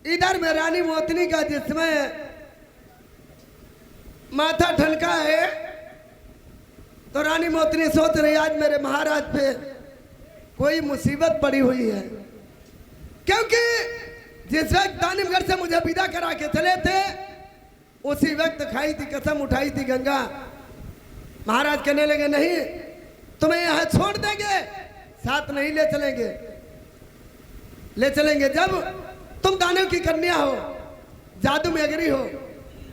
इधर में रानी मोतनी का जिसमें माथा ठनका है, तो रानी मोतनी सोच रही आज मेरे महाराज पे कोई मुसीबत पड़ी हुई है, क्योंकि जिस वक्त दानिमगढ़ से मुझे विदा करा के चले थे उसी वक्त खाई थी कसम, उठाई थी गंगा। महाराज कहने लगे नहीं तुम्हें यहाँ छोड़ देंगे, साथ नहीं ले चलेंगे। ले चलेंगे जब तुम दानव की कन्या हो, जादू में अग्री हो,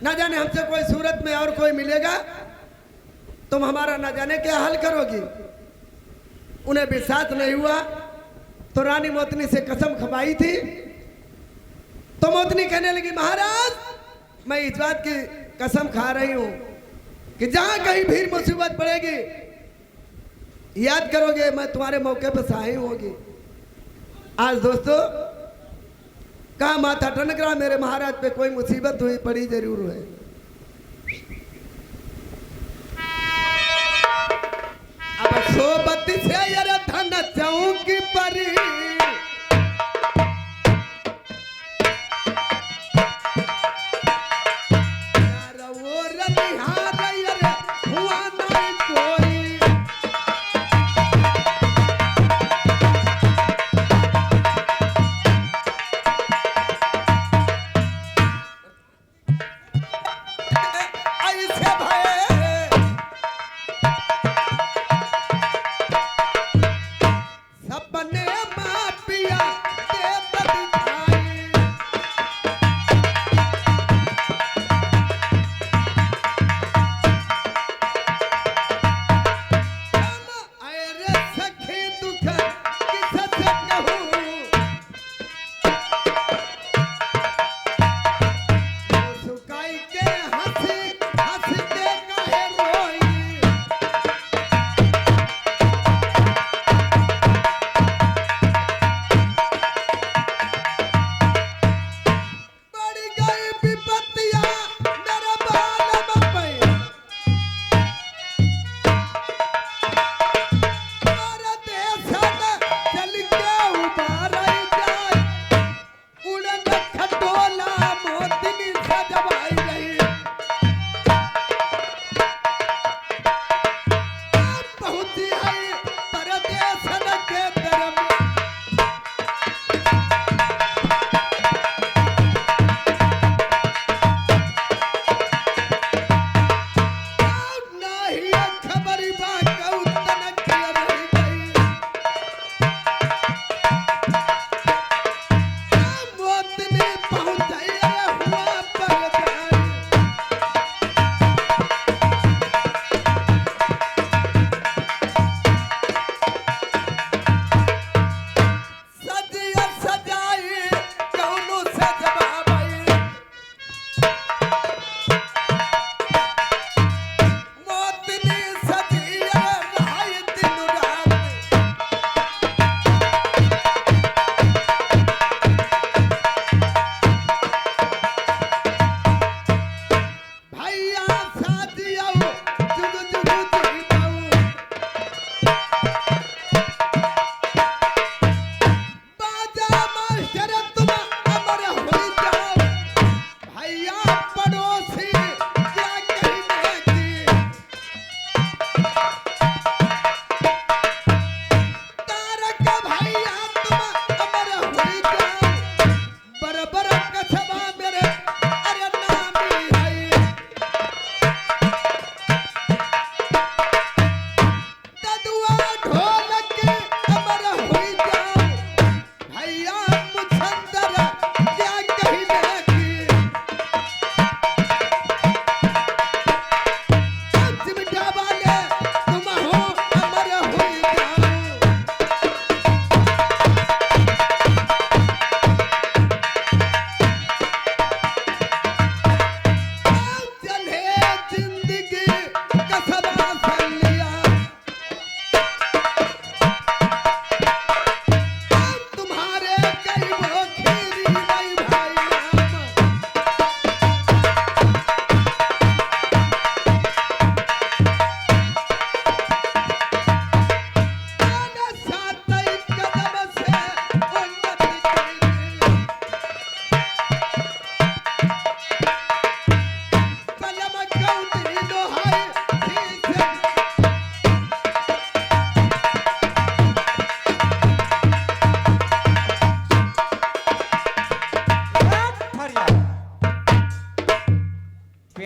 ना जाने हमसे कोई सूरत में और कोई मिलेगा, तुम हमारा ना जाने क्या हल करोगी। उन्हें विश्वास नहीं हुआ तो रानी मोतनी से कसम खवाई थी। तो मोतनी कहने लगी महाराज मैं इस बात की कसम खा रही हूं कि जहां कहीं भीड़ मुसीबत पड़ेगी याद करोगे मैं तुम्हारे मौके पर सहाय होगी। आज दोस्तों कहा माथा ठनक रहा, मेरे महाराज पे कोई मुसीबत हुई पड़ी जरूर है। अब सोबत से यार धन चौकी परी, सपने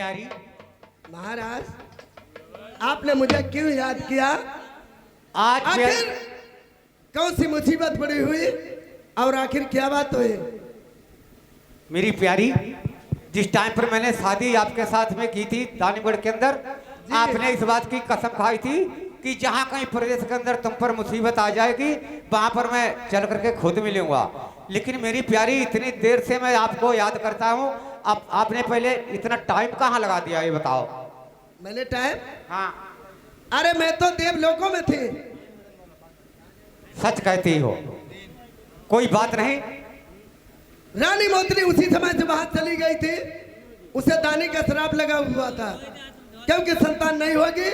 प्यारी। महाराज, आपने मुझे क्यों याद किया? आज आखिर कौन सी मुसीबत पड़ी हुई और आखिर क्या बात हुई? मेरी प्यारी, जिस टाइम पर मैंने शादी आपके साथ में की थी दानीगढ़ के अंदर, आपने इस बात की कसम खाई थी कि जहाँ कहीं प्रदेश के अंदर तुम पर मुसीबत आ जाएगी वहां पर मैं चल करके खुद मिलूंगा। लेकिन मेरी प्यारी, इतनी देर से मैं आपको याद करता हूँ, आपने पहले इतना टाइम कहाँ लगा दिया ये बताओ। मैंने टाइम? हाँ, अरे मैं तो देवलोकों में थी। सच कहती हो, कोई बात नहीं। रानी मोतनी उसी समय से बाहर चली गई थी। उसे दानी का श्राप लगा हुआ था क्योंकि संतान नहीं होगी,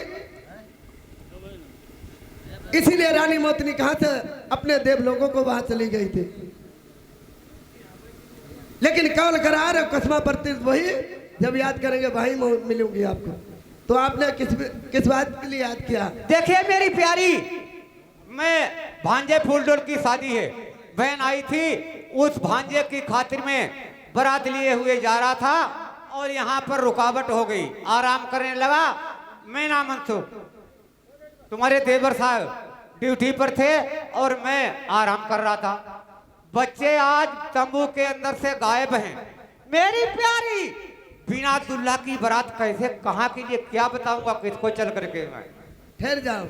इसीलिए रानी मोतनी कहां से अपने देवलोकों को बाहर चली गई थी। लेकिन कौल करार और कसमा प्रति वही, जब याद करेंगे वही मिलूंगी आपको। तो आपने किस बात के लिए याद किया? देखिए मेरी प्यारी, मैं भांजे फूलडोल की शादी है, बहन आई थी, उस भांजे की खातिर में बारात लिए हुए जा रहा था और यहाँ पर रुकावट हो गई। आराम करने लगा। मैं ना मनसुख, तुम्हारे देवर साहब ड्यूटी पर थे और मैं आराम कर रहा था। बच्चे आज तंबू के अंदर से गायब हैं। मेरी प्यारी, बिना दुल्हा की बारात कैसे, कहाँ के लिए, क्या बताऊंगा किसको चल करके मैं। ठहर जाओ।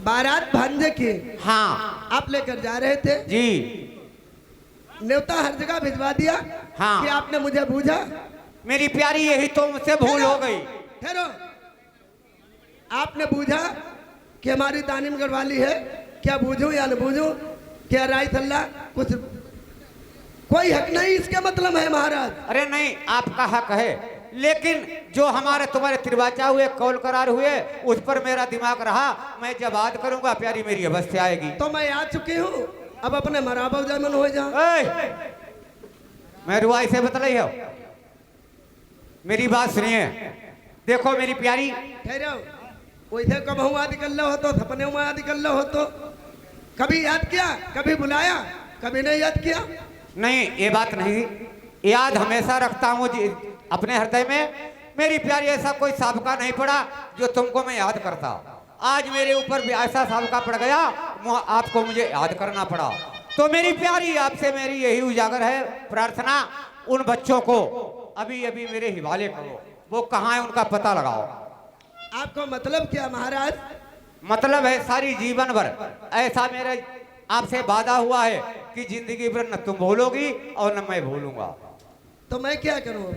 बारात भांजे की? हाँ। आप लेकर जा रहे थे? जी। न्योता हर जगह भिजवा दिया? हाँ। कि आपने मुझे बूझा? मेरी प्यारी, यही तो मुझसे भूल हो गई। ठहरो, आपने बूझा कि हमारी दानिमगढ़ वाली है, क्या बूझूं या न बूझूं? क्या राय सल्ला कुछ कोई हक नहीं इसके मतलब है महाराज? अरे नहीं, आपका हक है, लेकिन जो हमारे तुम्हारे तिरवाचा हुए, कौल करार हुए, उस पर मेरा दिमाग रहा। मैं जब याद करूंगा प्यारी, मेरी अवस्था आएगी। तो मैं आ चुकी हूँ, अब अपने मराबा जमन हो जा। मैं रुआई से बतलाई हो, मेरी बात सुनिए। देखो मेरी प्यारी, ठहरो, वैसे कब हुआ निकल हो तो सपने हुआ निकल हो तो कभी याद किया, कभी बुलाया, कभी नहीं याद किया? नहीं, ये बात नहीं, याद हमेशा रखता हूँ अपने हृदय में। मेरी प्यारी, ऐसा कोई साबका नहीं पड़ा जो तुमको मैं याद करता। आज मेरे ऊपर भी ऐसा साबका पड़ गया, आपको मुझे याद करना पड़ा। तो मेरी प्यारी, आपसे मेरी यही उजागर है प्रार्थना, उन बच्चों को अभी अभी मेरे हिवाले करो। वो कहाँ है, उनका पता लगाओ। आपको मतलब क्या महाराज? मतलब है सारी जीवन भर ऐसा मेरे आपसे वादा हुआ है कि जिंदगी भर न तुम भूलोगी और न मैं भूलूंगा। तो मैं क्या करूं?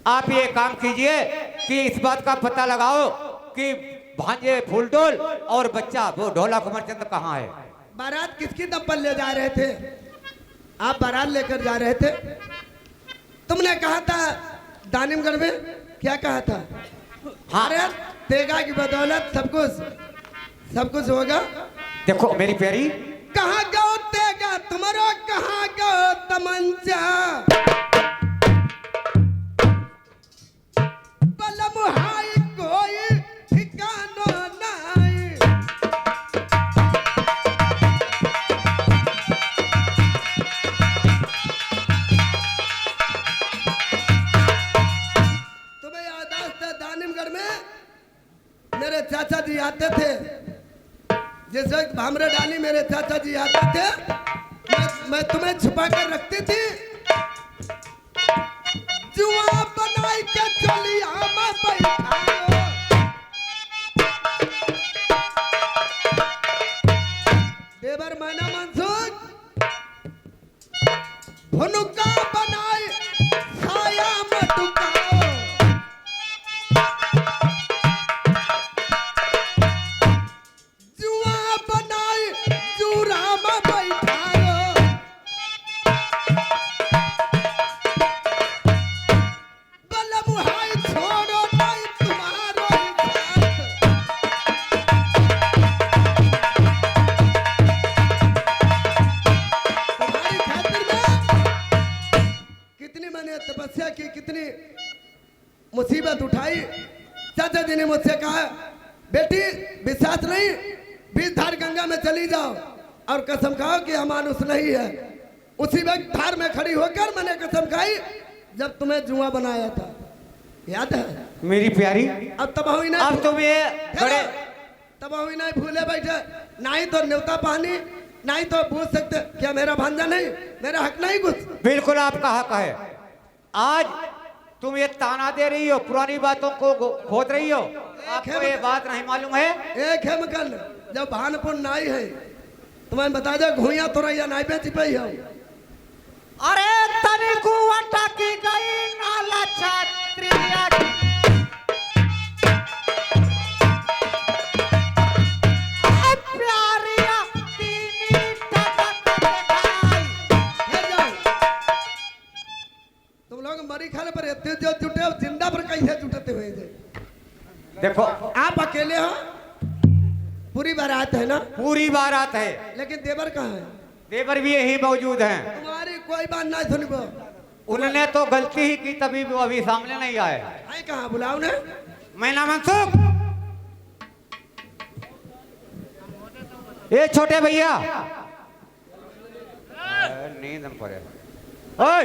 आप ये काम कीजिए कि इस बात का पता लगाओ कि भांजे फूलडोल और बच्चा वो ढोला कुंवरचंद कहाँ है। बारात किसकी दम पर ले जा रहे थे? आप बारात लेकर जा रहे थे। तुमने कहा था दानिमगढ़ में, क्या कहा था? हाँ। अरे तेगा की बदौलत सब कुछ होगा। देखो मेरी प्यारी, कहाँ गो तेगा तुम्हारा, कहाँ गो तमंचा, बलम हाय कोई ठिकाना नहीं। तुम्हें याददाश्त है, दानिमगढ़ में मेरे चाचा जी आते थे। जिस वक्त भामरे डाली मेरे चाचा जी आते थे, मैं तुम्हें छुपा कर रखती थी। जुआ बनाई के चलिया मैं बैठायो, देवर मैना मनसुख भुनुका बनाई छाया में टुकाओ। जुआ बनाई जूरा में बैठायो, बलम हाय छोड़ो नहीं तुम्हारो तुम्हारी खातिर में कितनी मैंने तपस्या की, कितनी मुसीबत उठाई। चाचा जी ने मुझसे कहा, बेटी विश्वास नहीं, बीच धार गंगा में चली जाओ और कसम खाओ कि अमानुष नहीं है। उसी वक्त धार में खड़ी होकर मैंने कसम खाई जब तुम्हें जुआ बनाया था। याद है? मेरी प्यारी, अब तब हुई ना, अब तुम ये बड़े तब हुई ना भूले बैठे, नहीं तो न्योता पानी, नहीं तो पूछ सकते क्या मेरा भांजा नहीं, मेरा हक नहीं कुछ। बिल्कुल आपका हक है। आज तुम ये ताना दे रही हो, पुरानी बातों को खोद रही हो, आपको ये बात नहीं मालूम है? एक है मकल, जब भानपुर नाई है तुम्हें बता दो घुइया तोरैया नाई पे चिपई है। अरे तनिकुआ की गई नाला छात्रिया प्यारिया तीनी टटक दिखाई। तुम लोग मरी खाले पर इतने जो जुटे हो, जिंदा पर कैसे जुटते हुए थे? देखो आप अकेले हो, पूरी बारात है ना? पूरी बारात है, लेकिन देवर कहाँ है? देवर भी यही मौजूद हैं। तुम्हारी कोई बात नहीं सुनबो। उन्होंने तो गलती ही की, तभी वो अभी सामने नहीं आए। है कहाँ, बुलाओ ने? मैं ना मनसुख, ये छोटे भैया नींद में पड़े। ओए